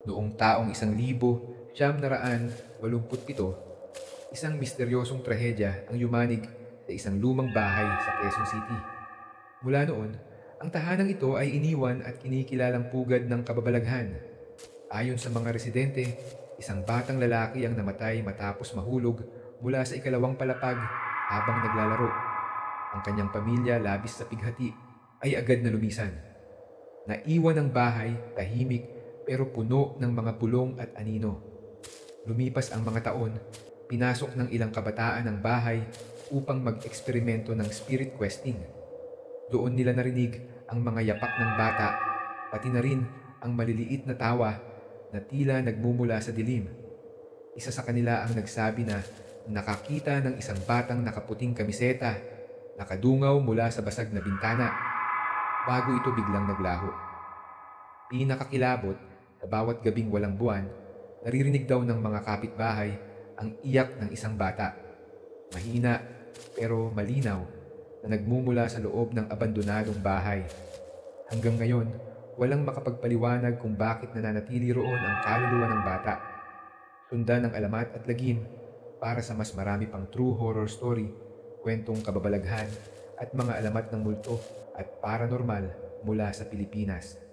Noong taong 1987, isang misteryosong trahedya ang yumanig sa isang lumang bahay sa Quezon City. Mula noon, ang tahanang ito ay iniwan at kinikilalang pugad ng kababalaghan. Ayon sa mga residente, isang batang lalaki ang namatay matapos mahulog mula sa ikalawang palapag habang naglalaro. Ang kanyang pamilya, labis sa pighati, ay agad na lumisan. Naiwan ang bahay, tahimik pero puno ng mga bulong at anino. Lumipas ang mga taon, pinasok ng ilang kabataan ang bahay upang mag-eksperimento ng spirit questing. Doon nila narinig ang mga yapak ng bata, pati na rin ang maliliit na tawa na tila nagmumula sa dilim. Isa sa kanila ang nagsabi na nakakita ng isang batang nakaputing kamiseta, nakadungaw mula sa basag na bintana, bago ito biglang naglaho. Pinakakilabot, sa bawat gabing walang buwan, naririnig daw ng mga kapitbahay ang iyak ng isang bata. Mahina pero malinaw na nagmumula sa loob ng abandonadong bahay. Hanggang ngayon, walang makapagpaliwanag kung bakit nananatili roon ang kaluluwa ng bata. Sundan ang alamat at lagim para sa mas marami pang true horror story, kwentong kababalaghan at mga alamat ng multo at paranormal mula sa Pilipinas.